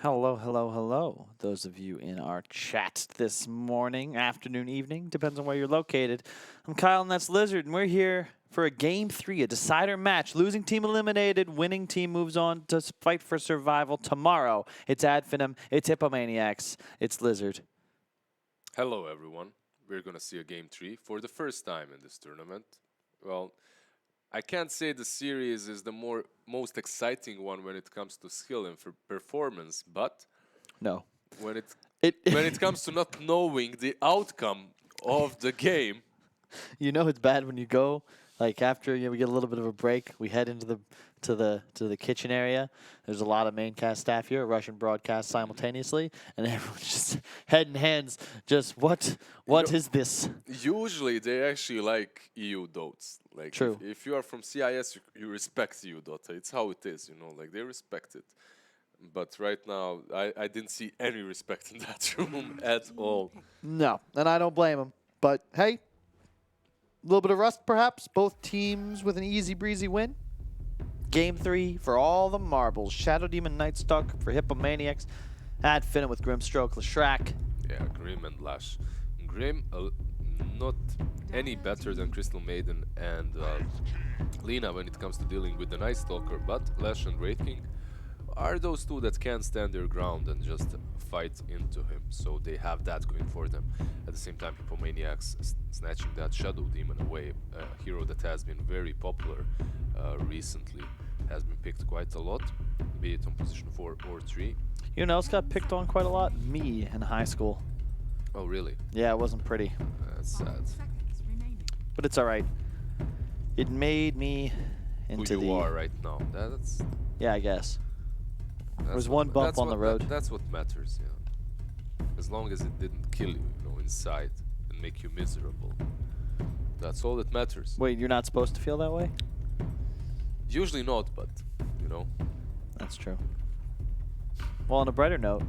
Hello, hello, hello. Those of you in our chat this morning, afternoon, evening, depends on where you're located. I'm Kyle and that's Lizard, and we're here for a Game 3, a decider match. Losing team eliminated, winning team moves on to fight for survival tomorrow. It's Ad Finem, it's Hippomaniacs, it's Lizard. Hello everyone. We're gonna see a Game 3 for the first time in this tournament. Well, I can't say the series is the most exciting one when it comes to skill and for performance, but No. when it comes to not knowing the outcome of the game, You know it's bad when you go, like after we get a little bit of a break, we head into the kitchen area. There's a lot of Maincast staff here, Russian broadcast simultaneously, and everyone's just head and hands, just what is this? usually they actually like EU dots. Like True. If you are from CIS, you respect EU Dota. It's how it is, you know, like they respect it. But right now, I didn't see any respect in that room at all. No, and I don't blame him. But hey, a little bit of rust perhaps. Both teams with an easy breezy win. Game 3 for all the marbles. Shadow Demon Nightstalker for Hippomaniacs. Ad Finem with Grimstroke Lashrak. Yeah, Grim and Lash. Grim, not any better than Crystal Maiden and Lina when it comes to dealing with the Night Stalker, but Lash and Wraith King are those two that can stand their ground and just fight into him, so they have that going for them. At the same time, Hippomaniacs snatching that Shadow Demon away, a hero that has been very popular recently, has been picked quite a lot, be it on position 4 or 3. You know, else got picked on quite a lot? Me in high school. Oh, really? Yeah, it wasn't pretty. That's sad. But it's alright. It made me into Who you are right now. That's Yeah, I guess. There was one what- bump that's on the what- road. That's what matters, yeah. As long as it didn't kill you, you know, inside and make you miserable. That's all that matters. Wait, you're not supposed to feel that way? Usually not, but, you know. That's true. Well, on a brighter note.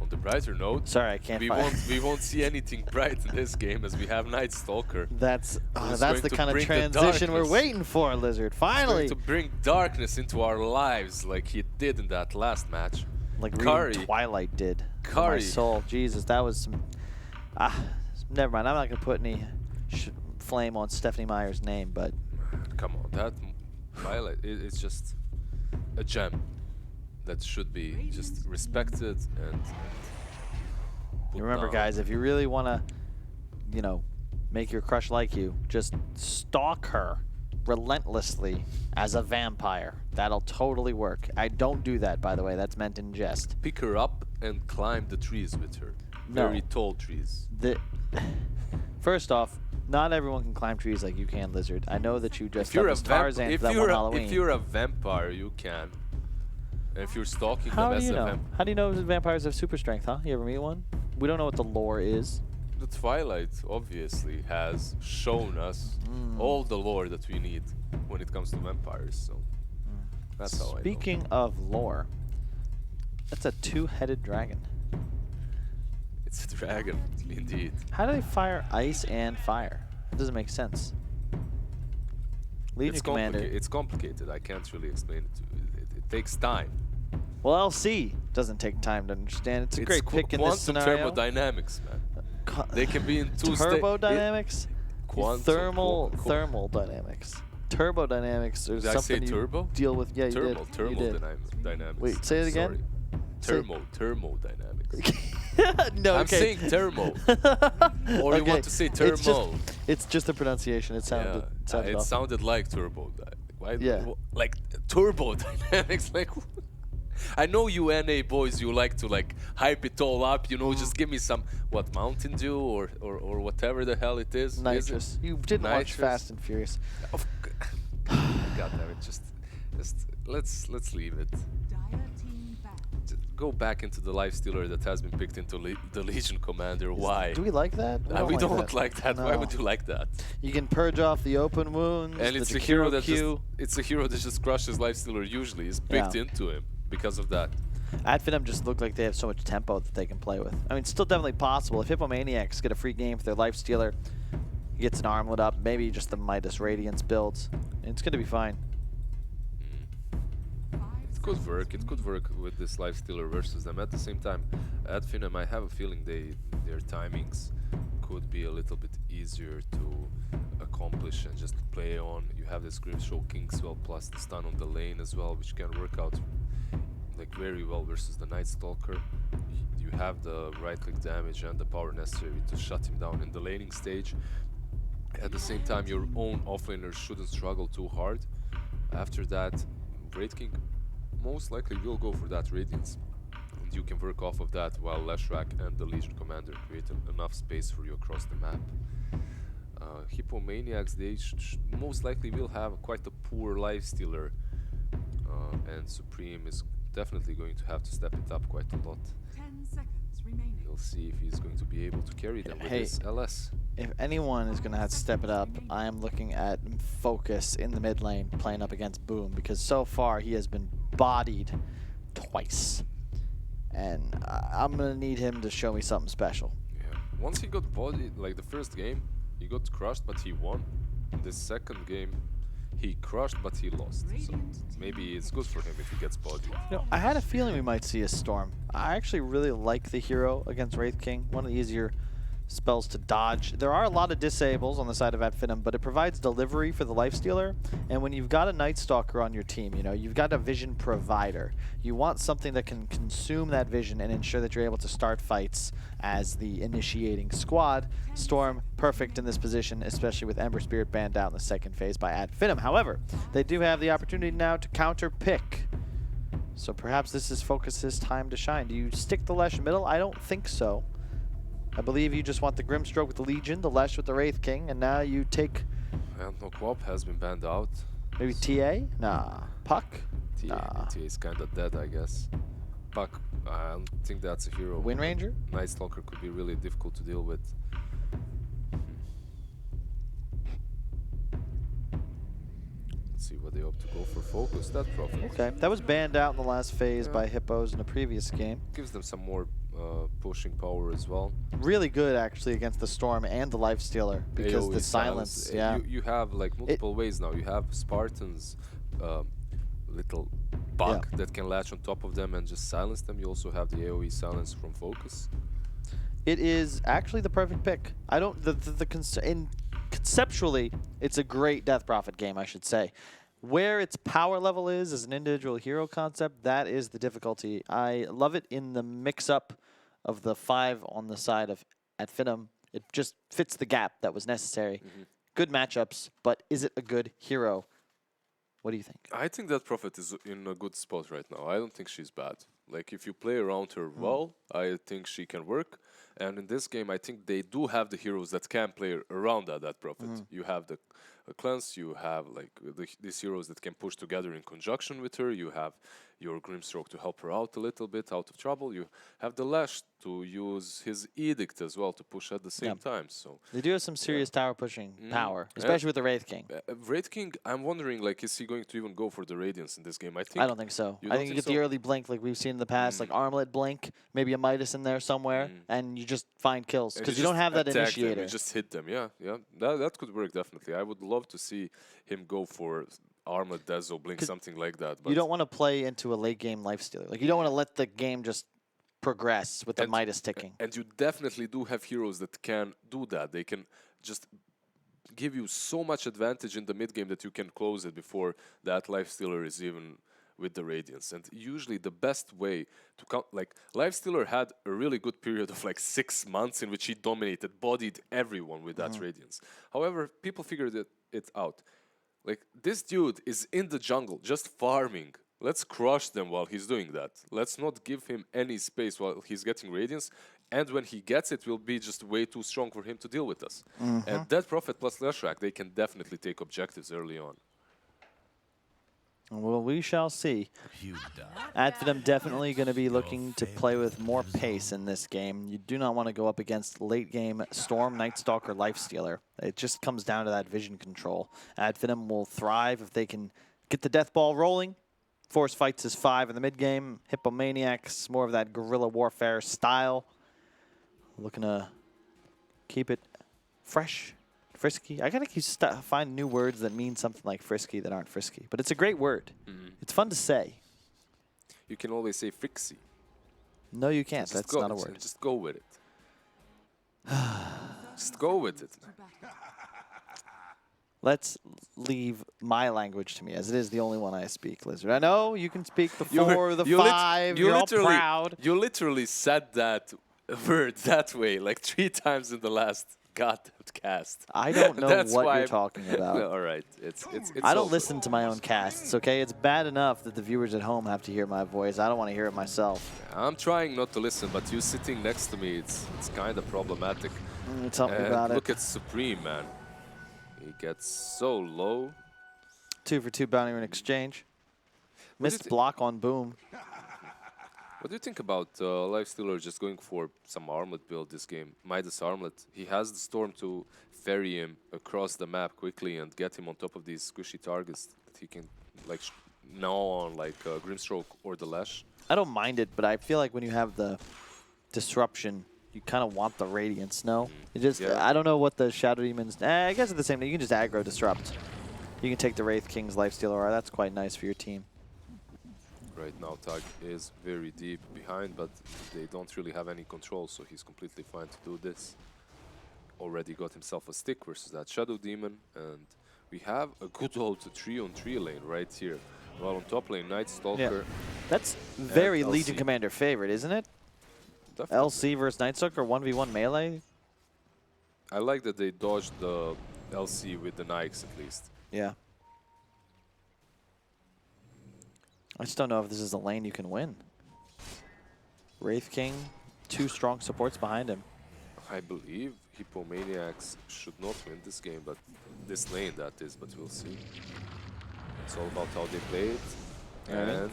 On the brighter note, Sorry, I can't we won't see anything bright in this game as we have Night Stalker. That's Who's that's going the to kind of bring the transition we're darkness. waiting for, Lizard. He's Finally! going to bring darkness into our lives like he did in that last match. Like Curry. reading Twilight did. For my Curry. soul. Jesus, that was some... never mind. I'm not going to put any flame on Stephanie Meyer's name, but... Come on, that Twilight, it's just a gem that should be just respected and put Remember, down. guys, if you really want to, you know, make your crush like you, just stalk her relentlessly as a vampire. That'll totally work. I don't do that, by the way. That's meant in jest. Pick her up and climb the trees with her. No. Very tall trees. First off, not everyone can climb trees like you can, Lizard. I know that you just If you're, as Tarzan for that one Halloween. if you're a vampire, you can. And if you're stalking How them do as you a know? How do you know vampires have super strength, huh? You ever meet one? We don't know what the lore is. The Twilight obviously has shown us all the lore that we need when it comes to vampires, so that's how I know. Speaking of lore, that's a two-headed dragon. It's a dragon, indeed. How do they fire ice and fire? It doesn't make sense. Legion It's Commander. It's complicated. I can't really explain it to you. It takes time. Well, LC doesn't take time to understand. It's a great pick in this quantum scenario. thermodynamics, man. They can be in two Turbodynamics? Quantum. Thermal dynamics. Turbodynamics. There's Did I say something you turbo? deal with. Yeah, you did. You did. Thermodynamics. Wait, say it again? Sorry. Thermodynamics. No, I'm okay. saying thermo. Or you want to say It's thermal. It's just the pronunciation. It sounded. It off. sounded like turbo. Yeah. Like turbodynamics. Like, I know you NA boys, you like to like hype it all up. You know, just give me some Mountain Dew or whatever the hell it is. Nitrous. You didn't watch Nitrous? Fast and Furious. God damn it! Just let's leave it. Just go back into the life stealer that has been picked into the Legion Commander. Why? Do we like that? We don't like that. Why No. would you like that? You can purge off the open wounds. And the it's a hero that Q. it's a hero that just crushes life stealer. Usually, is picked Yeah. into him because of that. Ad Finem just look like they have so much tempo that they can play with. I mean, it's still definitely possible. If Hippomaniacs get a free game for their life stealer, he gets an armlet up, maybe just the Midas Radiance builds, it's going to be fine. It's could work. It could work with this lifestealer versus them. At the same time, Ad Finem, I have a feeling their timings could be a little bit easier to accomplish and just play on. You have this Grimstroke Kingswell plus the stun on the lane as well, which can work out like very well versus the Night Stalker. You have the right-click damage and the power necessary to shut him down in the laning stage. At the same time, your own offlaner shouldn't struggle too hard. After that, Wraith King most likely will go for that Radiance. And you can work off of that while Leshrac and the Legion Commander create enough space for you across the map. Hippomaniacs, they most likely will have quite a poor lifestealer. And Supreme is definitely going to have to step it up quite a lot. 10 seconds remaining. We'll see if he's going to be able to carry them with his LS. If anyone is going to have to step it up, I am looking at Focus in the mid lane playing up against Boom, because so far he has been bodied twice. And I'm going to need him to show me something special. Yeah. Once he got bodied, like the first game, he got crushed, but he won. The second game, he crushed, but he lost. So maybe it's good for him if he gets bodied. You know, I had a feeling we might see a Storm. I actually really like the hero against Wraith King. One of the easier spells to dodge. There are a lot of disables on the side of Ad Finem, but it provides delivery for the lifestealer. And when you've got a Night Stalker on your team, you know, you've got a vision provider. You want something that can consume that vision and ensure that you're able to start fights as the initiating squad. Storm, perfect in this position, especially with Ember Spirit banned out in the second phase by Ad Finem. However, they do have the opportunity now to counter pick. So perhaps this is Focus's time to shine. Do you stick the Lesh middle? I don't think so. I believe you just want the Grimstroke with the Legion, the Lesh with the Wraith King, and now you take... And no Quap has been banned out. Maybe TA? Nah. Puck? TA is kind of dead, I guess. Puck, I don't think that's a hero. Wind Ranger? Night Stalker could be really difficult to deal with. Let's see what they opt to go for. Focus, that Prophet. Okay, that was banned out in the last phase by Hippos in the previous game. Gives them some more pushing power as well. Really good, actually, against the Storm and the Lifestealer, because AoE the silence, You have like multiple ways now. You have Spartan's little bug that can latch on top of them and just silence them. You also have the AoE silence from Focus. It is actually the perfect pick. I don't, conceptually, it's a great Death Prophet game, I should say. Where its power level is as an individual hero concept, that is the difficulty. I love it in the mix-up of the 5 on the side of Ad Finem. It just fits the gap that was necessary. Good matchups, but is it a good hero? What do you think? I think that Prophet is in a good spot right now. I don't think she's bad. Like, if you play around her well, I think she can work. And in this game, I think they do have the heroes that can play around that Prophet. You have the Cleanse, you have like these heroes that can push together in conjunction with her. You have your Grimstroke to help her out a little bit out of trouble. You have the Lash to use his Edict as well to push at the same time. So they do have some serious tower pushing power, especially with the Wraith King. Wraith King, I'm wondering, like, is he going to even go for the Radiance in this game? I don't think so. I think you get the early blink like we've seen in the past, like Armlet blink, maybe a Midas in there somewhere, and you just find kills because you don't have that initiator. Them, you just hit them, yeah. That could work definitely. I would love to see him go for Armlet, Dazzle, Blink, something like that. But you don't want to play into a late game lifestealer. Like, you don't want to let the game just progress with the Midas ticking. And you definitely do have heroes that can do that. They can just give you so much advantage in the mid game that you can close it before that lifestealer is even with the Radiance. And usually the best way to count, like, Lifestealer had a really good period of like 6 months in which he dominated, bodied everyone with that Radiance. However, people figured it out. Like, this dude is in the jungle just farming. Let's crush them while he's doing that. Let's not give him any space while he's getting Radiance. And when he gets it, will be just way too strong for him to deal with us. And that Prophet plus Leshrac, they can definitely take objectives early on. Well, we shall see. Ad Finem definitely going to be looking to play with more pace in this game. You do not want to go up against late game Storm, Night Stalker, Lifestealer. It just comes down to that vision control. Ad Finem will thrive if they can get the death ball rolling. Force Fights is 5 in the mid game. Hippomaniacs, more of that guerrilla warfare style. Looking to keep it fresh. Frisky. I gotta find new words that mean something like frisky that aren't frisky. But it's a great word. It's fun to say. You can always say Frixie. No, you can't. Just That's go, not a word. Just go with it. Just go with it. Let's leave my language to me, as it is the only one I speak, Lizard. I know you can speak the You were- 4, the you lit- 5, you you're all literally- proud. You literally said that word that way like 3 times in the last goddamn cast. I don't know That's what why you're talking about. All right, it's I all don't good. listen to my own casts, okay? It's bad enough that the viewers at home have to hear my voice. I don't want to hear it myself. I'm trying not to listen, but you sitting next to me, it's kind of problematic. Tell me about Look it. at Supreme, man. He gets so low. 2 for 2 bounty in exchange. What do you Missed thi- block on Boom. What do you think about Lifestealer just going for some armlet build this game? Midas armlet. He has the Storm to ferry him across the map quickly and get him on top of these squishy targets that he can like gnaw on, like Grimstroke or the Lash. I don't mind it, but I feel like when you have the disruption, you kind of want the Radiance, no? You just, Yeah. I don't know what the Shadow Demons, I guess it's the same thing. You can just aggro Disrupt. You can take the Wraith King's Lifestealer aura. That's quite nice for your team. Right now, Tag is very deep behind, but they don't really have any control, so he's completely fine to do this. Already got himself a stick versus that Shadow Demon, and we have a good old 3-on-3 lane right here. While on top lane, Night Stalker. That's very LC. Legion Commander favorite, isn't it? Definitely. LC versus Night Stalker, 1v1 melee? I like that they dodged the LC with the Nikes at least. Yeah. I just don't know if this is a lane you can win. Wraith King, 2 strong supports behind him. I believe Hippomaniacs should not win this game, but this lane that is, but we'll see. It's all about how they play it. Alright. And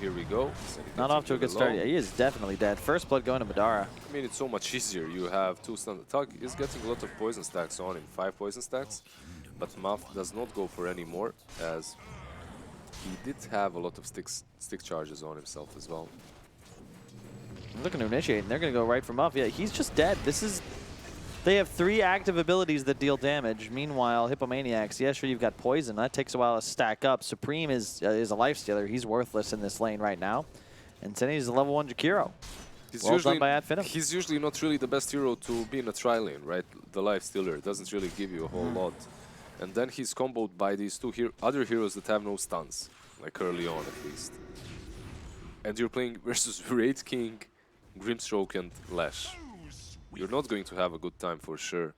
here we go. Not off to a good start. Yeah, he is definitely dead. First blood going to Madara. I mean, it's so much easier. You have 2 standard. Tug is getting a lot of poison stacks on him, 5 poison stacks. But Muff does not go for any more, as he did have a lot of stick charges on himself as well. Looking to initiate, and they're going to go right for Muff. Yeah, he's just dead. This is... They have 3 active abilities that deal damage. Meanwhile, Hippomaniacs, yeah, sure, you've got poison. That takes a while to stack up. Supreme is a lifestealer. He's worthless in this lane right now. And Senny is a level 1 Jakiro. Well done by Ad Finem. He's usually not really the best hero to be in a tri-lane, right? The Lifestealer doesn't really give you a whole lot. And then he's comboed by these 2 other heroes that have no stuns, like early on at least. And you're playing versus Wraith King, Grimstroke and Lash. You're not going to have a good time for sure.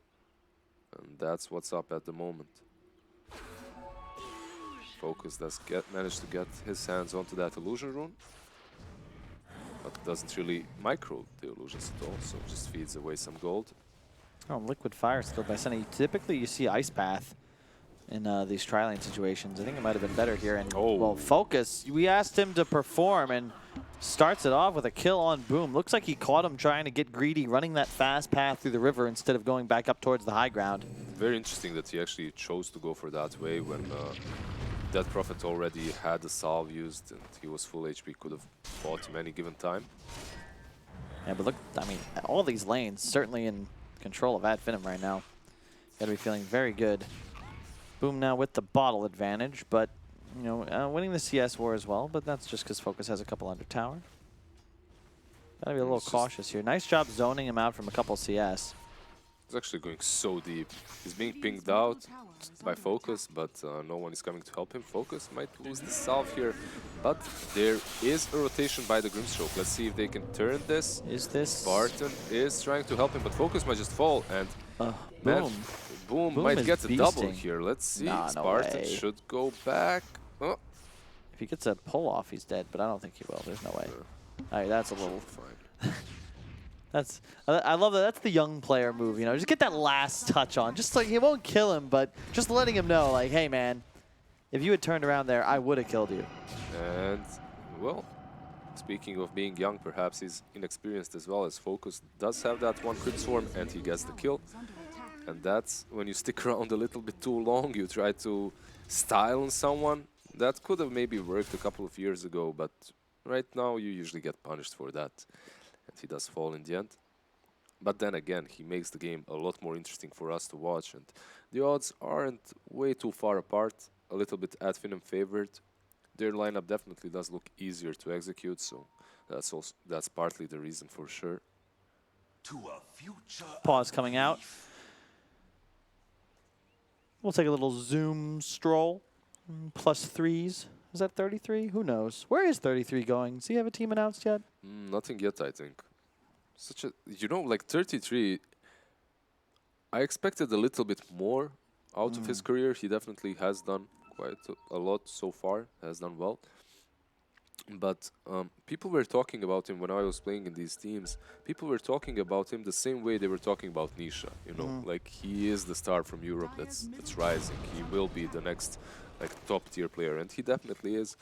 And that's what's up at the moment. Focus does manage to get his hands onto that illusion rune. But doesn't really micro the illusions at all, so just feeds away some gold. Oh, Liquid Fire still by Senny. Typically, you see Ice Path in these tri-lane situations. I think it might have been better here. And, well, Focus, we asked him to perform, and starts it off with a kill on Boom. Looks like he caught him trying to get greedy, running that fast path through the river instead of going back up towards the high ground. Very interesting that he actually chose to go for that way when that Prophet already had the salve used and he was full HP, could have fought him any given time. Yeah, but look, I mean, all these lanes certainly in control of Ad Finem right now. Gotta be feeling very good. Boom now with the bottle advantage, but you know, winning the CS war as well, but that's just because Focus has a couple under tower. Gotta be a little cautious here. Nice job zoning him out from a couple CS. He's actually going so deep. He's being pinged out by Focus, but no one is coming to help him. Focus might lose the salve here, but there is a rotation by the Grimstroke. Let's see if they can turn this. Is this... Spartan is trying to help him, but Focus might just fall, and Boom. Boom Boom might is get a double beasting. here. Let's see. Nah, no Spartan way. should go back. Oh, If he gets a pull off, he's dead, but I don't think he will. There's no way. All right, that's a little... fine. That's I love that. That's the young player move, you know. Just get that last touch on. Just like, it won't kill him, but just letting him know, like, hey, man, if you had turned around there, I would have killed you. And, well, speaking of being young, perhaps he's inexperienced as well, as Focus does have that one crit swarm, and he gets the kill. And that's when you stick around a little bit too long, you try to style on someone. That could have maybe worked a couple of years ago, but right now you usually get punished for that. And he does fall in the end. But then again, he makes the game a lot more interesting for us to watch, and the odds aren't way too far apart. A little bit Ad Finem favored. their lineup definitely does look easier to execute, so that's partly the reason for sure. Pause coming out. We'll take a little zoom stroll. Plus threes. Is that 33? Who knows? Where is 33 going? Does he have a team announced yet? Nothing yet, I think. Such a, you know, like 33, I expected a little bit more out of his career. He definitely has done quite a lot so far, has done well. But people were talking about him when I was playing in these teams. People were talking about him the same way they were talking about Nisha. You know, like he is the star from Europe that's rising. He will be the next like top tier player, and he definitely is.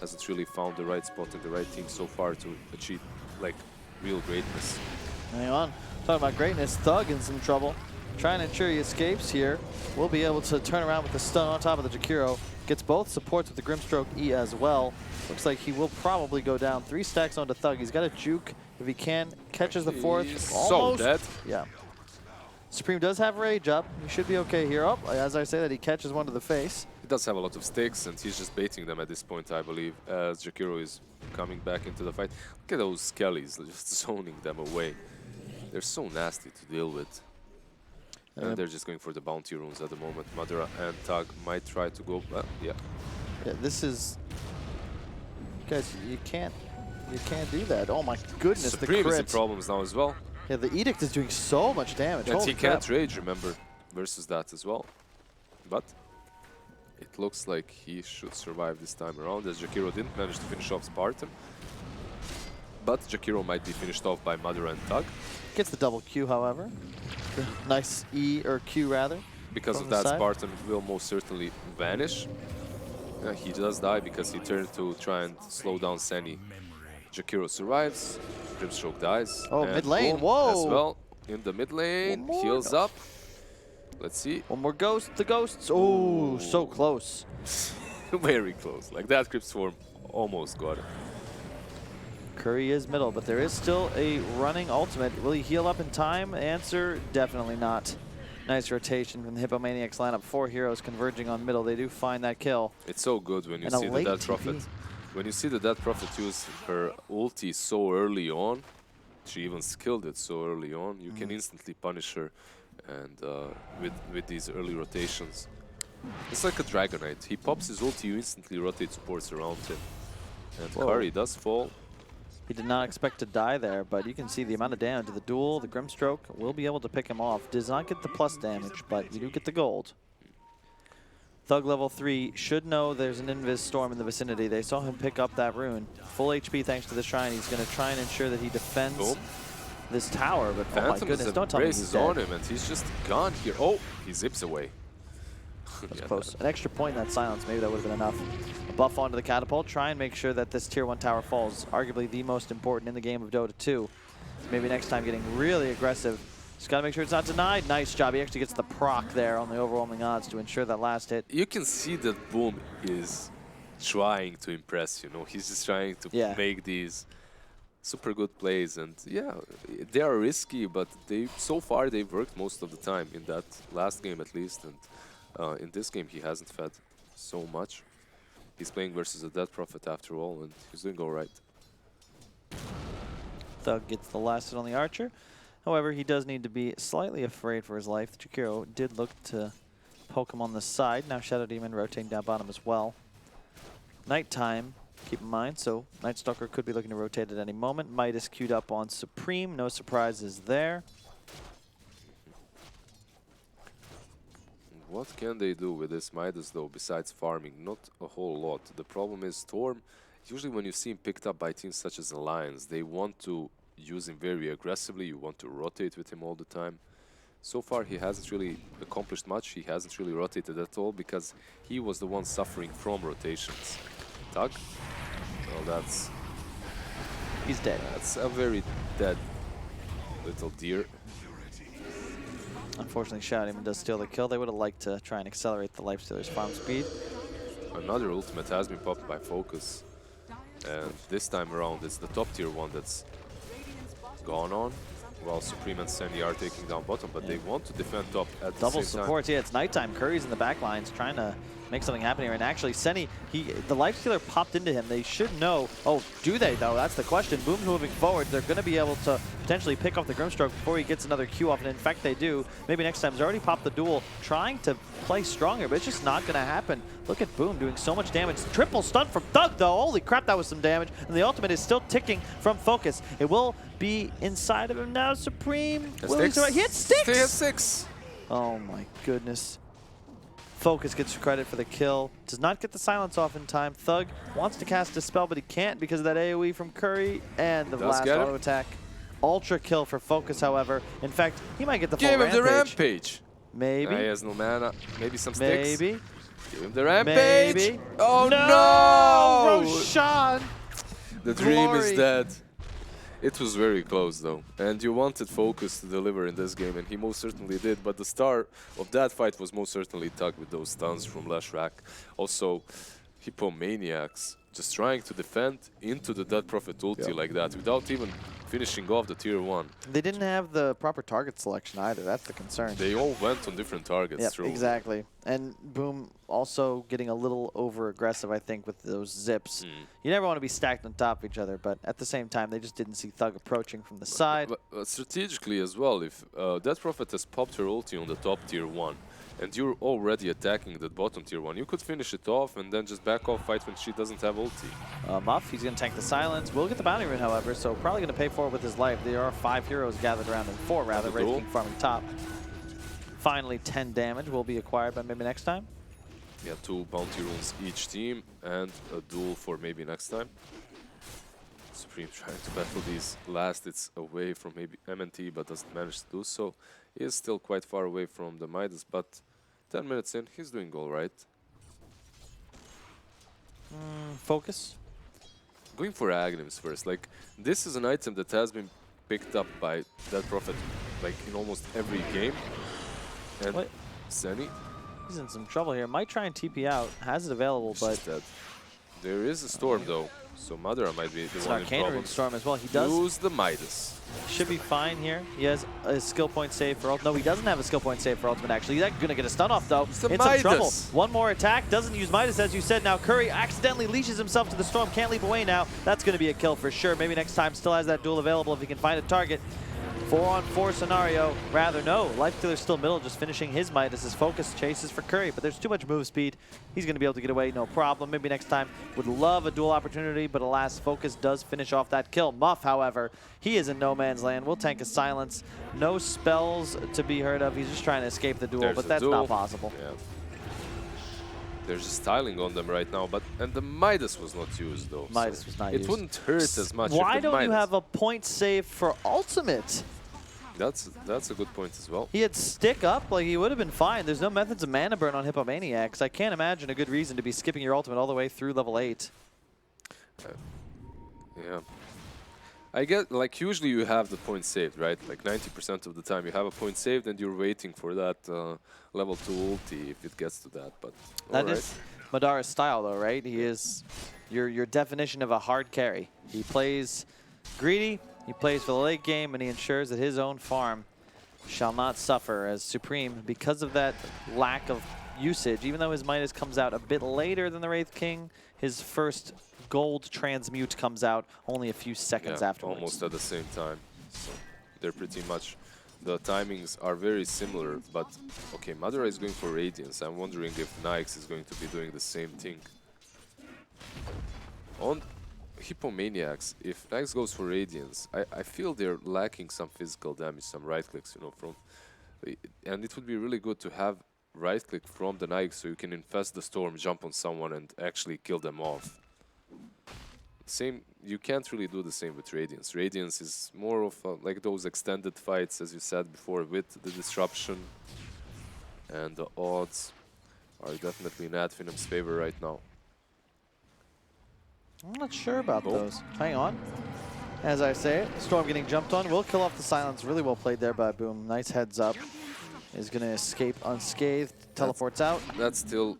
Hasn't really found the right spot and the right team so far to achieve like real greatness. Hang on. Talking about greatness, Thug in some trouble. Trying to ensure he escapes here. We'll be able to turn around with the stun on top of the Jakiro. Gets both supports with the Grimstroke E as well. Looks like he will probably go down. 3 stacks onto Thug. He's got a juke if he can. Catches the 4th. He's Almost. so dead. Yeah. Supreme does have rage up. He should be okay here. Oh, as I say that, he catches one to the face. He does have a lot of stakes, and he's just baiting them at this point, I believe, as Jakiro is coming back into the fight. Look at those Kellys, just zoning them away. They're so nasty to deal with. And they're just going for the bounty runes at the moment. Madara and Tag might try to go, yeah. Yeah, this is... Guys, you can't do that. Oh my goodness, Supreme the is in crit. problems now as well. Yeah, the Edict is doing so much damage. And Holy he crap. can't rage, remember, versus that as well. But it looks like he should survive this time around, as Jakiro didn't manage to finish off Spartan. But Jakiro might be finished off by Madara and Tug. Gets the double Q, however. Nice E, or Q rather. Because from of the that, side. Spartan will most certainly vanish. He does die because he turned to try and slow down Seni. Jakiro survives, Grimstroke dies. Oh, and mid lane, boom, whoa! As well, in the mid lane, One more. heals up. Let's see. One more ghost, the ghosts. Oh, so close. Very close. Like that Crypt Swarm almost got him. Curry is middle, but there is still a running ultimate. Will he heal up in time? Answer, definitely not. Nice rotation from the Hippomaniacs lineup. 4 heroes converging on middle. They do find that kill. It's so good when you And a see the late Dead TP. Prophet. When you see the Dead Prophet use her ulti so early on, she even skilled it so early on, you can instantly punish her, and with these early rotations. It's like a Dragonite. He pops his ulti, you instantly rotate supports around him. And Whoa. Curry does fall. He did not expect to die there, but you can see the amount of damage. The duel, the Grimstroke will be able to pick him off. Does not get the plus damage, but you do get the gold. Thug level 3 should know there's an Invis Storm in the vicinity. They saw him pick up that rune. Full HP thanks to the Shrine. He's going to try and ensure that he defends Boom. this tower, but oh my Phantom's goodness, don't tell me embrace he's is dead. on him, and he's just gone here. Oh, he zips away. That's Yeah, close. An extra point in that silence, maybe that would have been enough. A buff onto the catapult, try and make sure that this tier 1 tower falls. Arguably the most important in the game of Dota 2. Maybe next time getting really aggressive. Just got to make sure it's not denied. Nice job. He actually gets the proc there on the overwhelming odds to ensure that last hit. You can see that Boom is trying to impress, you know. He's just trying to make these super good plays, and yeah, they are risky, but so far they've worked most of the time in that last game at least, and in this game he hasn't fed so much. He's playing versus a Dead Prophet after all, and he's doing alright. Thug gets the last hit on the Archer. However, he does need to be slightly afraid for his life. Jakiro did look to poke him on the side. Now Shadow Demon rotating down bottom as well. Nighttime, keep in mind, so Night Stalker could be looking to rotate at any moment. Midas queued up on Supreme, no surprises there. What can they do with this Midas though, besides farming? Not a whole lot. The problem is Storm, usually when you see him picked up by teams such as Alliance, they want to use him very aggressively, you want to rotate with him all the time. So far he hasn't really accomplished much, he hasn't really rotated at all because he was the one suffering from rotations. Tug? Well, He's dead. that's a very dead little deer. Unfortunately, Shadow Demon does steal the kill. They would have liked to try and accelerate the Lifestealer's farm speed. Another ultimate has been popped by Focus, and this time around it's the top tier one that's gone on, while Supreme and Sandy are taking down bottom, but they want to defend top at the Double same supports, yeah, it's nighttime. Curry's in the back lines trying to make something happen here. And actually, Senny, the Lifestealer popped into him. They should know. Oh, do they, though? That's the question. Boom's moving forward. They're going to be able to potentially pick off the Grimstroke before he gets another Q off. And in fact, they do. Maybe next time. He's already popped the duel, trying to play stronger, but it's just not going to happen. Look at Boom doing so much damage. Triple stun from Thug, though. Holy crap, that was some damage. And the ultimate is still ticking from Focus. It will be inside of him now. Supreme. Will he survive? He hit 6! He hit 6! Oh my goodness. Focus gets credit for the kill. Does not get the silence off in time. Thug wants to cast a spell, but he can't because of that AoE from Curry and the last auto attack. Ultra kill for Focus, however. In fact, he might get the full rampage. Give him the rampage. Maybe. He has no mana. Maybe some sticks. Maybe. Give him the rampage. Maybe. Oh no! no! Roshan! The dream is Glory. dead. It was very close though, and you wanted Focus to deliver in this game, and he most certainly did, but the star of that fight was most certainly Tug with those stuns from Leshrac. Also, Hippomaniacs just trying to defend into the Dead Prophet ulti like that without even finishing off the tier 1. They didn't have the proper target selection either. That's the concern. They all went on different targets. Yep, True. exactly. And Boom also getting a little over aggressive, I think, with those zips. You never want to be stacked on top of each other, but at the same time, they just didn't see Thug approaching from the side. But strategically as well, if Dead Prophet has popped her ulti on the top tier 1, and you're already attacking the bottom tier 1, you could finish it off and then just back off fight when she doesn't have ulti. Muff, he's going to tank the silence. Will get the bounty rune, however, so probably going to pay for it with his life. There are 5 heroes gathered around him, 4 rather, Wraith King farming top. Finally, 10 damage will be acquired by maybe next time. Yeah, 2 bounty runes each team and a duel for maybe next time. Supreme trying to battle these last hits away from maybe MNT, but doesn't manage to do so. He is still quite far away from the Midas, but 10 minutes in, he's doing all right. Focus. Going for Aghanim's first. Like, this is an item that has been picked up by Dead Prophet, like, in almost every game. And What? Senny, He's in some trouble here. Might try and TP out. Has it available, but she's dead. There is a storm, though, so Madara might be the it's one an in Arcane Rune problems. Storm as well. He does. Use the Midas. Should be fine here. He has a skill point save for ult. No, he doesn't have a skill point save for ultimate, actually. He's going to get a stun off, though. It's a in some trouble. Midas. One more attack. Doesn't use Midas, as you said. Now Curry accidentally leashes himself to the storm. Can't leap away now. That's going to be a kill for sure. Maybe next time still has that duel available if he can find a target. 4-on-4 scenario. Rather, no. Lifestealer's still middle, just finishing his Midas. His Focus chases for Curry, but there's too much move speed. He's going to be able to get away, no problem. Maybe next time. Would love a duel opportunity, but alas, Focus does finish off that kill. Muff, however, he is in no man's land. We'll tank a silence. No spells to be heard of. He's just trying to escape the duel, There's but a that's duel. not possible. Yeah. There's just styling on them right now, and the Midas was not used, though. Midas so was not it used. wouldn't hurt as much. Why if the don't you Midas. have a point save for ultimate? That's a good point as well. He had stick up, like he would have been fine. There's no methods of mana burn on Hippomaniacs. I can't imagine a good reason to be skipping your ultimate all the way through level 8. Yeah. I get, like, usually you have the point saved, right? Like 90% of the time you have a point saved and you're waiting for that level 2 ulti if it gets to that, but That alright. is Madara's style, though, right? He is your definition of a hard carry. He plays greedy, he plays for the late game, and he ensures that his own farm shall not suffer as Supreme, because of that lack of usage, even though his Midas comes out a bit later than the Wraith King, his first gold transmute comes out only a few seconds afterwards. Almost at the same time. So they're pretty much, the timings are very similar, but okay, Madara is going for Radiance. I'm wondering if Nyx is going to be doing the same thing. On Hippomaniacs, if Nyx goes for Radiance, I feel they're lacking some physical damage, some right clicks, you know, from, and it would be really good to have right click from the Nyx so you can infest the storm, jump on someone and actually kill them off. Same, you can't really do the same with Radiance. Radiance is more of like those extended fights, as you said before, with the disruption, and the odds are definitely in Ad Finem's favor right now. I'm not sure about Oh. those. Hang on. As I say it, Storm getting jumped on. Will kill off the silence. Really well played there by Boom. Nice heads up. Is going to escape unscathed. Teleports out. That's still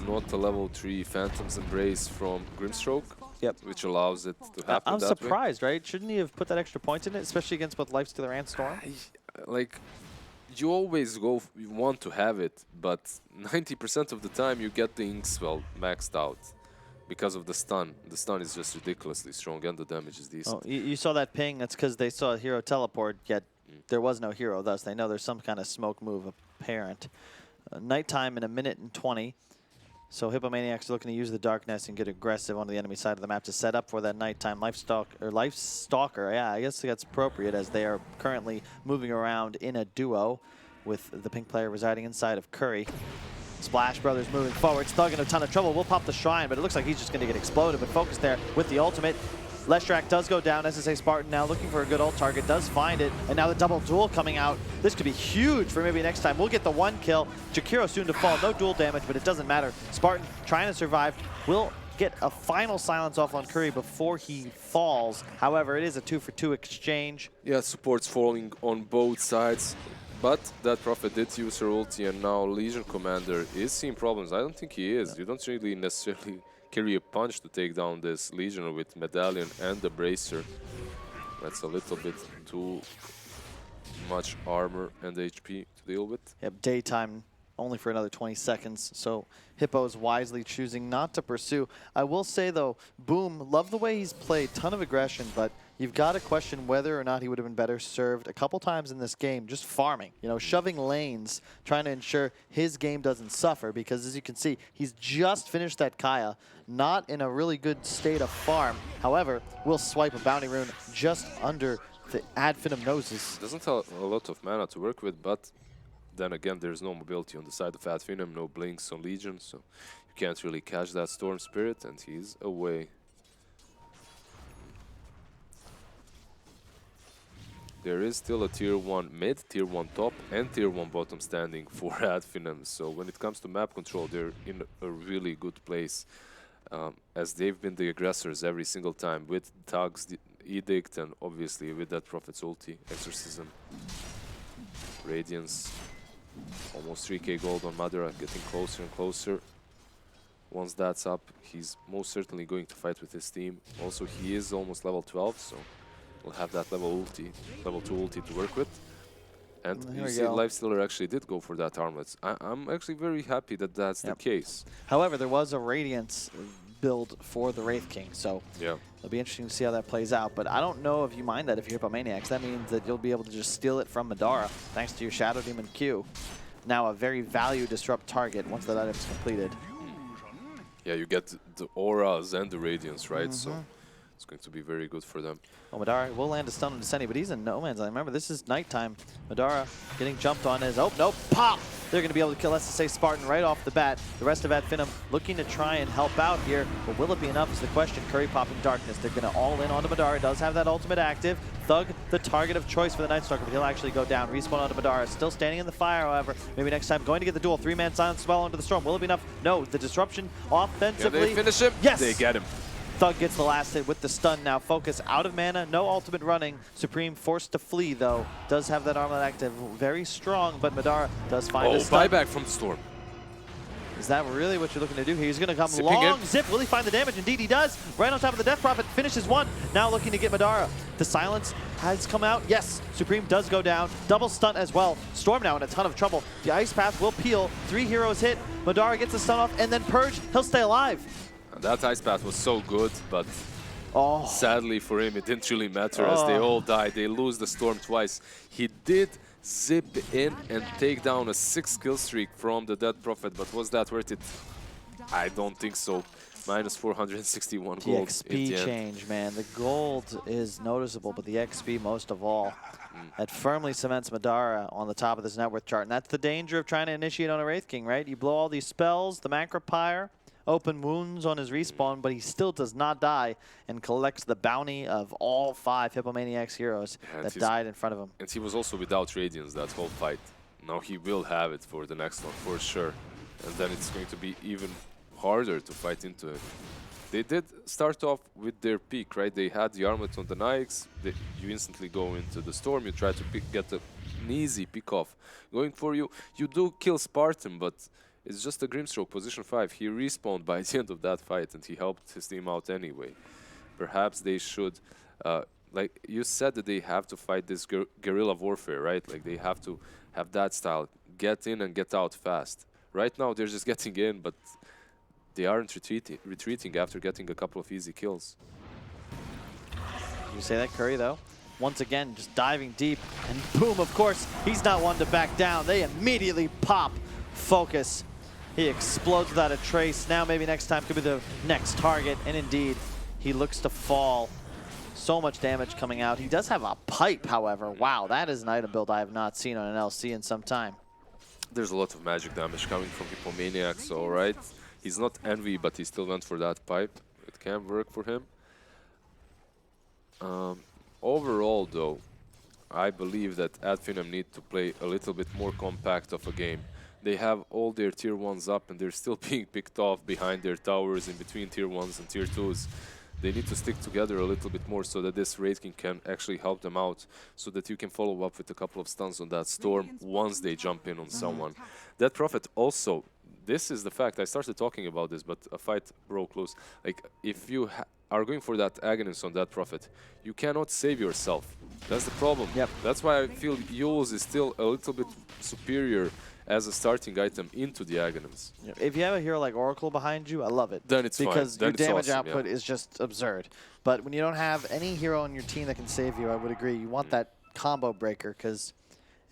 not a level 3 Phantom's Embrace from Grimstroke. Yep. Which allows it to happen. I'm that way. surprised, right? Shouldn't he have put that extra point in it, especially against both Lifestealer and Storm? Like, you always you want to have it, but 90% of the time you get the Inkswell maxed out because of the stun. The stun is just ridiculously strong and the damage is decent. Oh, you saw that ping. That's because they saw a hero teleport, yet there was no hero. Thus, they know there's some kind of smoke move apparent. Nighttime in 1:20. So Hippomaniacs are looking to use the darkness and get aggressive on the enemy side of the map to set up for that nighttime life stalker. Yeah, I guess that's appropriate as they are currently moving around in a duo with the pink player residing inside of Curry. Splash Brothers moving forward. Thug in a ton of trouble. Will pop the shrine, but it looks like he's just going to get exploded. But focus there with the ultimate. Leshrac does go down. SSA Spartan now looking for a good ult target. Does find it. And now the double duel coming out. This could be huge for maybe next time. We'll get the 1 kill. Jakiro soon to fall. No duel damage, but it doesn't matter. Spartan trying to survive. Will get a final silence off on Curry before he falls. However, it is a 2-for-2 exchange. Yeah, support's falling on both sides. But that Prophet did use her ulti, and now Legion Commander is seeing problems. I don't think he is. You don't really necessarily carry a punch to take down this Legioner with Medallion and the Bracer. That's a little bit too much armor and HP to deal with. Yep, daytime only for another 20 seconds, so Hippo's wisely choosing not to pursue. I will say, though, Boom, love the way he's played, ton of aggression, but you've got to question whether or not he would have been better served a couple times in this game just farming, you know, shoving lanes, trying to ensure his game doesn't suffer, because as you can see, he's just finished that Kaya, not in a really good state of farm. However, will swipe a bounty rune just under the Ad Finem noses. Doesn't have a lot of mana to work with, but then again, there's no mobility on the side of Ad Finem, no blinks on Legion, so you can't really catch that Storm Spirit, and he's away. There is still a tier 1 mid, tier 1 top, and tier 1 bottom standing for Ad Finem, so when it comes to map control, they're in a really good place, as they've been the aggressors every single time with Tug's Edict, and obviously with that Prophet's ulti, Exorcism, Radiance. Almost 3k gold on Madara, getting closer and closer. Once that's up, he's most certainly going to fight with his team. Also, he is almost level 12, so we'll have that level 2 ulti to work with. And you see, Lifestealer actually did go for that armlet. I'm actually very happy that that's the case. However, there was a Radiance build for the Wraith King, so yeah, it'll be interesting to see how that plays out. But I don't know if you mind that if you're Hippomaniacs. That means that you'll be able to just steal it from Madara, thanks to your Shadow Demon Q. Now a very value disrupt target once that item's completed. Yeah, you get the auras and the radiance, right? So it's going to be very good for them. Well, Madara will land a stun on Descending, but he's in no man's land. Remember, this is nighttime. Madara getting jumped on is, oh, no, pop! They're going to be able to kill SSA Spartan right off the bat. The rest of Ad Finem looking to try and help out here, but will it be enough is the question. Curry popping Darkness. They're going to all in onto Madara. Does have that ultimate active. Thug, the target of choice for the Night Stalker, but he'll actually go down. Respawn onto Madara. Still standing in the fire, however. Maybe next time going to get the duel. 3-man silence spell into the storm. Will it be enough? No. The disruption offensively. Yeah, they finish him. Yes! They get him. Thug gets the last hit with the stun now. Focus out of mana, no ultimate running. Supreme forced to flee though. Does have that armlet active, very strong, but Madara does find a stun. Buyback from the storm. Is that really what you're looking to do here? He's going to come Zipping long it. zip. Will he find the damage? Indeed he does. Right on top of the Death Prophet, finishes one. Now looking to get Madara. The silence has come out. Yes, Supreme does go down. Double stunt as well. Storm now in a ton of trouble. The Ice Path will peel. 3 heroes hit. Madara gets the stun off and then Purge. He'll stay alive. That Ice Path was so good, but sadly for him, it didn't really matter as they all died. They lose the storm twice. He did zip in and take down a 6-kill streak from the Dead Prophet, but was that worth it? I don't think so. Minus 461 The gold. XP change, man. The gold is noticeable, but the XP most of all. That firmly cements Madara on the top of this net worth chart. And that's the danger of trying to initiate on a Wraith King, right? You blow all these spells, the Macropyre, open wounds on his respawn, but he still does not die and collects the bounty of all 5 Hippomaniacs heroes that died in front of him. And he was also without Radiance that whole fight. Now he will have it for the next one, for sure. And then it's going to be even harder to fight into it. They did start off with their peak, right? They had the armlet on the Nyx. You instantly go into the storm. You try to get an easy pick off going for you. You do kill Spartan, but it's just a Grimstroke, position 5. He respawned by the end of that fight, and he helped his team out anyway. Perhaps they should, like you said, that they have to fight this guerrilla warfare, right? Like they have to have that style. Get in and get out fast. Right now, they're just getting in, but they aren't retreating after getting a couple of easy kills. You say that, Curry, though? Once again, just diving deep, and boom, of course, he's not one to back down. They immediately pop focus. He explodes without a trace. Now maybe next time could be the next target, and indeed, he looks to fall. So much damage coming out. He does have a pipe, however. Wow, that is an item build I have not seen on an LC in some time. There's a lot of magic damage coming from Hippomaniacs, alright. He's not Envy, but he still went for that pipe. It can work for him. Overall, though, I believe that Ad Finem need to play a little bit more compact of a game. They have all their tier 1s up and they're still being picked off behind their towers in between tier 1s and tier 2s. They need to stick together a little bit more so that this raid king can actually help them out, so that you can follow up with a couple of stuns on that storm once they jump in on someone. That Prophet also, this is the fact, I started talking about this, but a fight broke loose. Like, if you are going for that Agonist on that Prophet, you cannot save yourself. That's the problem. Yep. That's why I feel Yules is still a little bit superior as a starting item into the Agonist. If you have a hero like Oracle behind you, I love it. Then it's because fine. Then your it's damage awesome, output yeah. is just absurd. But when you don't have any hero on your team that can save you, I would agree. You want that combo breaker because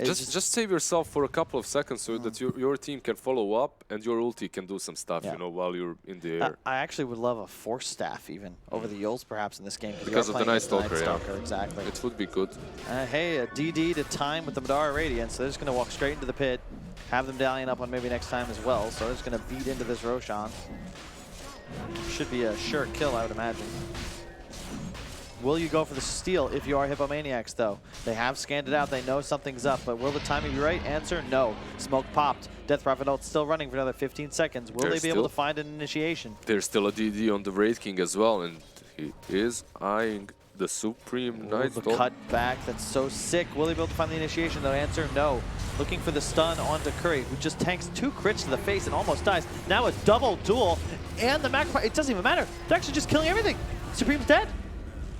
just save yourself for a couple of seconds so that your team can follow up and your ulti can do some stuff, you know, while you're in the air. I actually would love a Force Staff even over the Yules perhaps in this game. Because of the Night Stalker, yeah. Exactly. It would be good. Hey, a DD to time with the Madara Radiance, so they're just going to walk straight into the pit, have them dallying up on maybe next time as well, so they're just going to beat into this Roshan. Should be a sure kill, I would imagine. Will you go for the steal if you are Hippomaniacs, though? They have scanned it out. They know something's up, but will the timing be right? Answer, no. Smoke popped. Death Prophet ult still running for another 15 seconds. Will they be able to find an initiation? There's still a DD on the Raid King as well, and he is eyeing the Supreme Night Stalker. The cut back, that's so sick. Will he be able to find the initiation, though? Answer, no. Looking for the stun onto Curry, who just tanks 2 crits to the face and almost dies. Now a double duel, and the macro, it doesn't even matter. They're actually just killing everything. Supreme's dead.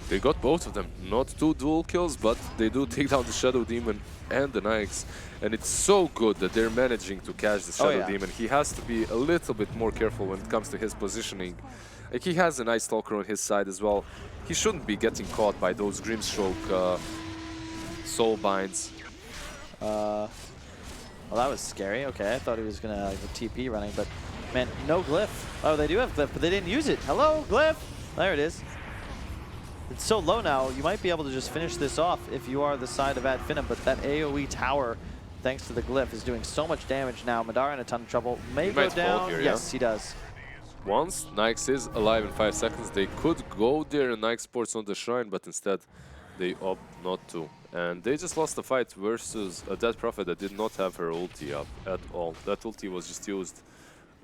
They got both of them. Not 2 dual kills, but they do take down the Shadow Demon and the Nyx. And it's so good that they're managing to catch the Shadow Demon. He has to be a little bit more careful when it comes to his positioning. Like, he has a Night Stalker on his side as well. He shouldn't be getting caught by those Grimstroke soul binds. Well, that was scary. Okay, I thought he was going to have a TP running, but man, no glyph. Oh, they do have glyph, but they didn't use it. Hello, glyph. There it is. It's so low now, you might be able to just finish this off if you are the side of Ad Finem, but that AoE tower, thanks to the glyph, is doing so much damage now. Madara in a ton of trouble. May go down. Here, yes, he does. Once Nyx is alive in 5 seconds, they could go there and Nyx sports on the shrine, but instead they opt not to. And they just lost the fight versus a Dead Prophet that did not have her ulti up at all. That ulti was just used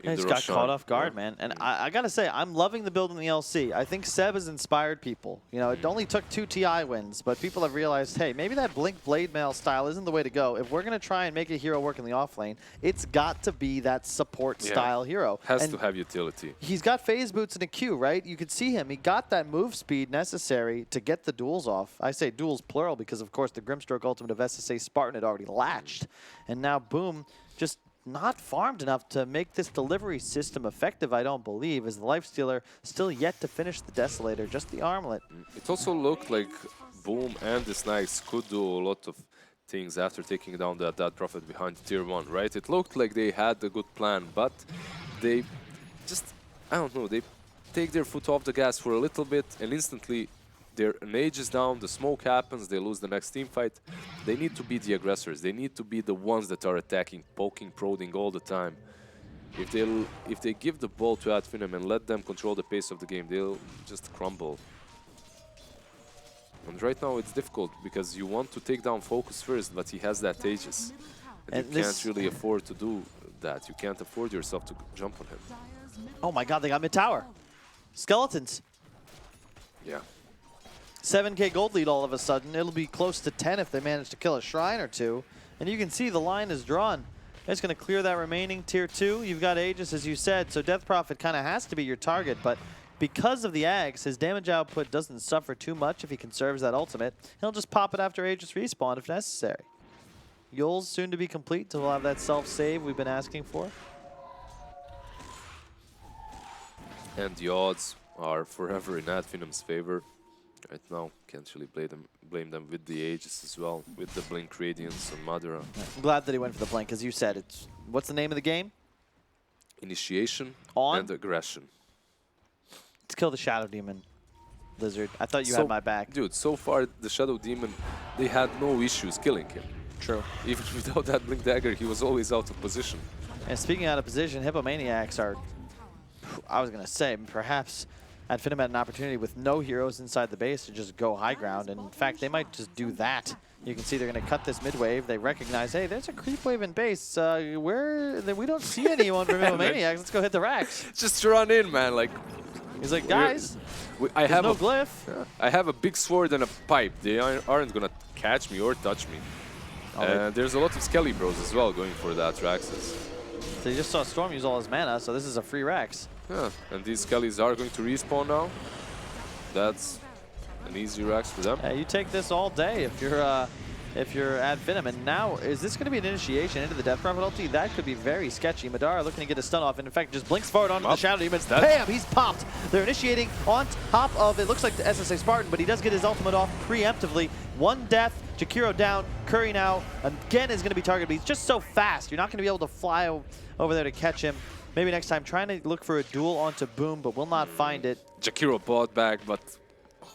in He the just got caught off guard, yeah. man. And I got to say, I'm loving the build in the LC. I think Seb has inspired people. You know, it only took 2 TI wins, but people have realized, hey, maybe that Blink Blade Mail style isn't the way to go. If we're going to try and make a hero work in the offlane, it's got to be that support style hero. Has to have utility. He's got phase boots and a Q, right? You could see him. He got that move speed necessary to get the duels off. I say duels plural because, of course, the Grimstroke ultimate of SSA Spartan had already latched. And now, boom, just not farmed enough to make this delivery system effective, I don't believe, as the Lifestealer still yet to finish the Desolator, just the armlet. It also looked like Boom and the Snipes could do a lot of things after taking down that Prophet behind tier 1, right? It looked like they had a good plan, but they just, I don't know, they take their foot off the gas for a little bit and instantly their Age is down, the smoke happens, they lose the next team fight. They need to be the aggressors. They need to be the ones that are attacking, poking, prodding all the time. If they give the ball to Ad Finem and let them control the pace of the game, they'll just crumble. And right now it's difficult because you want to take down Focus first, but he has that Aegis. And you can't really afford to do that. You can't afford yourself to jump on him. Oh my god, they got mid-tower. Skeletons. Yeah. 7k gold lead all of a sudden. It'll be close to 10 if they manage to kill a shrine or 2. And you can see the line is drawn. It's going to clear that remaining tier 2. You've got Aegis, as you said, so Death Prophet kind of has to be your target, but because of the Ags, his damage output doesn't suffer too much if he conserves that ultimate. He'll just pop it after Aegis respawn if necessary. Yule's soon to be complete, so we'll have that self-save we've been asking for. And the odds are forever in Ad Finem's favor right now. Can't really blame them with the ages as well, with the Blink Radiance on Madara. I'm glad that he went for the blink, as you said. It's what's the name of the game? Initiation On? and aggression. Let's kill the Shadow Demon, Lizard. I thought you had my back. Dude, so far the Shadow Demon, they had no issues killing him. True. Even without that Blink Dagger, he was always out of position. And speaking out of position, Hippomaniacs are, I was going to say, perhaps Ad Finem had an opportunity with no heroes inside the base to just go high ground. And in fact, they might just do that. You can see they're going to cut this mid wave. They recognize, hey, there's a creep wave in base. We don't see anyone from Hippomaniacs. Let's go hit the racks. Just run in, man. Like, he's like, guys, I have no a glyph. I have a big sword and a pipe. They aren't gonna catch me or touch me. And there's a lot of Skelly bros as well going for that Raxus. So you just saw Storm use all his mana, so this is a free Rax. Yeah, and these Kellys are going to respawn now. That's an easy Rax for them. Yeah, you take this all day if you're Ad Finem. And now, is this going to be an initiation into the Death Prophet ulti? That could be very sketchy. Madara looking to get a stun off, and in fact, just blinks forward onto the Shadow Demons. Bam! He's popped. They're initiating on top of, it looks like the SSA Spartan, but he does get his ultimate off preemptively. One death, Jakiro down, Curry now, again, is going to be targeted, but he's just so fast. You're not going to be able to fly over there to catch him. Maybe next time, trying to look for a duel onto Boom, but will not find it. Jakiro bought back, but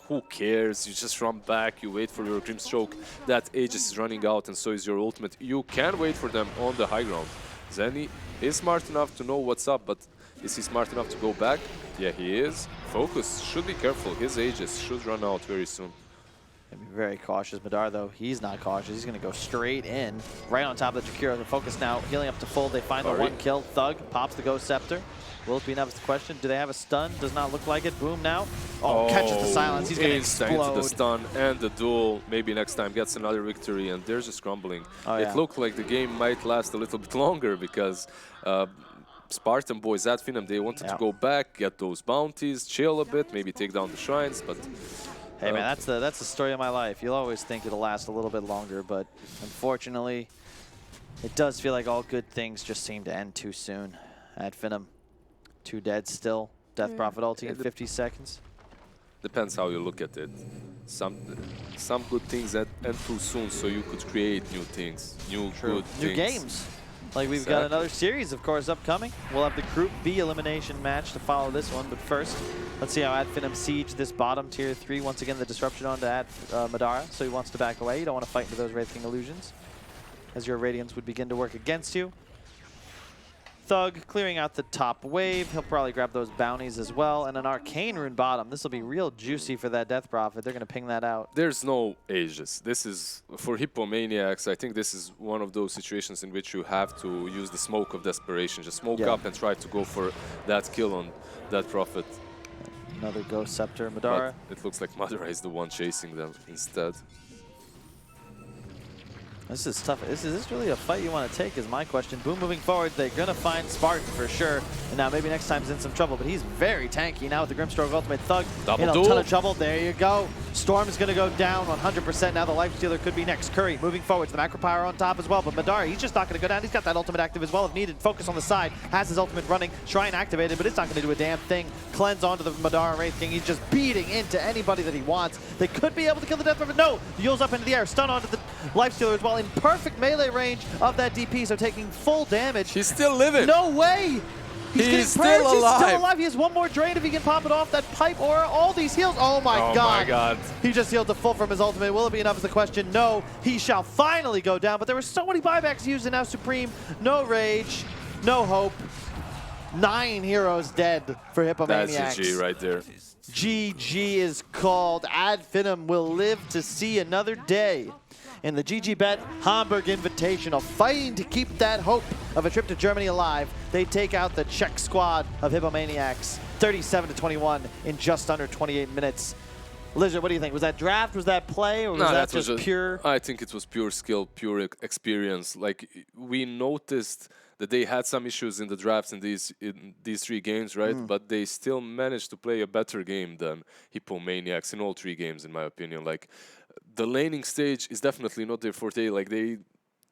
who cares? You just run back, you wait for your Grimstroke. That Aegis is running out, and so is your ultimate. You can wait for them on the high ground. Zenny is smart enough to know what's up, but is he smart enough to go back? Yeah, he is. Focus, should be careful. His Aegis should run out very soon. Be very cautious. Madara, though, he's not cautious. He's going to go straight in, right on top of the Jakiro. The focus now, healing up to full. They find the one kill. Thug pops the Ghost Scepter. Will it be enough is the question. Do they have a stun? Does not look like it. Boom now. Oh, catches the silence. He's going to explode. The stun and the duel. Maybe next time gets another victory, and they're just crumbling. It looked like the game might last a little bit longer because Spartan boys at Finem, they wanted to go back, get those bounties, chill a bit, maybe take down the shrines, but hey man, that's the story of my life. You'll always think it'll last a little bit longer, but unfortunately, it does feel like all good things just seem to end too soon. Ad Finem, 2 dead still. Death Prophet ulti in 50 seconds. Depends how you look at it. Some good things end too soon, so you could create new things, new games. Like we've got another series, of course, upcoming. We'll have the Group B elimination match to follow this one, but first, let's see how Ad Finem siege this bottom tier 3. Once again, the disruption onto Madara, so he wants to back away. You don't want to fight into those Wraith King illusions, as your Radiance would begin to work against you. Thug clearing out the top wave. He'll probably grab those bounties as well. And an Arcane Rune bottom. This will be real juicy for that Death Prophet. They're going to ping that out. There's no Aegis. This is, for Hippomaniacs, I think this is one of those situations in which you have to use the smoke of desperation. Just smoke up and try to go for that kill on that Prophet. Another Ghost Scepter. Madara. But it looks like Madara is the one chasing them instead. This is tough. Is this really a fight you want to take is my question. Boom moving forward. They're going to find Spartan for sure. And now maybe next time's in some trouble, but he's very tanky now with the Grimstroke ultimate. Thug in a ton of trouble. There you go. Storm is going to go down 100%. Now the Lifestealer could be next. Curry moving forward. The Macro Power on top as well. But Madara, he's just not going to go down. He's got that ultimate active as well if needed. Focus on the side. Has his ultimate running. Shrine activated, but it's not going to do a damn thing. Cleanse onto the Madara Wraith King. He's just beating into anybody that he wants. They could be able to kill the Death Prophet. No! Yule's up into the air. Stun onto the Lifestealer as well in perfect melee range of that DP, so taking full damage. He's still living. No way! He's still alive. He's still alive. He has one more drain if he can pop it off. That pipe or all these heals. Oh my god. He just healed the full from his ultimate. Will it be enough is the question. No. He shall finally go down, but there were so many buybacks used, and now Supreme. No rage. No hope. 9 heroes dead for Hippomaniacs. That's GG right there. GG is called. Ad Finem will live to see another day in the GG.Bet Hamburg Invitational, fighting to keep that hope of a trip to Germany alive. They take out the Czech squad of Hippomaniacs, 37-21 in just under 28 minutes. Lizard, what do you think? Was that draft? Was that play? Or was that just pure? I think it was pure skill, pure experience. Like, we noticed that they had some issues in the drafts in these 3 games, right? But they still managed to play a better game than Hippomaniacs in all 3 games, in my opinion. Like, the laning stage is definitely not their forte. Like, they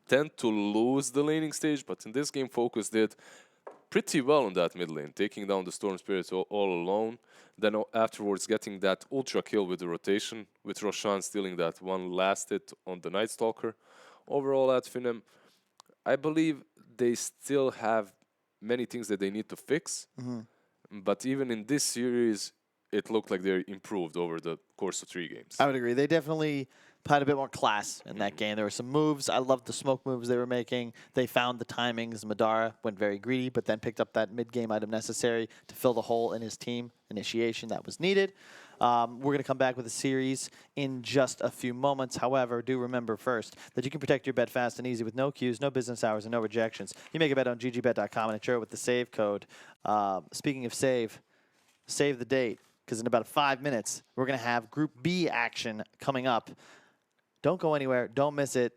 tend to lose the laning stage, but in this game, Focus did pretty well on that mid lane, taking down the Storm Spirits all alone. Then afterwards getting that ultra kill with the rotation, with Roshan stealing that one last hit on the Night Stalker. Overall at Finem, I believe they still have many things that they need to fix. But even in this series, it looked like they improved over the course of 3 games. I would agree. They definitely had a bit more class in that game. There were some moves. I loved the smoke moves they were making. They found the timings. Madara went very greedy, but then picked up that mid-game item necessary to fill the hole in his team initiation that was needed. We're going to come back with a series in just a few moments. However, do remember first that you can protect your bet fast and easy with no queues, no business hours, and no rejections. You make a bet on GG.Bet.com and ensure with the save code. Speaking of save the date, because in about 5 minutes, we're going to have Group B action coming up. Don't go anywhere. Don't miss it.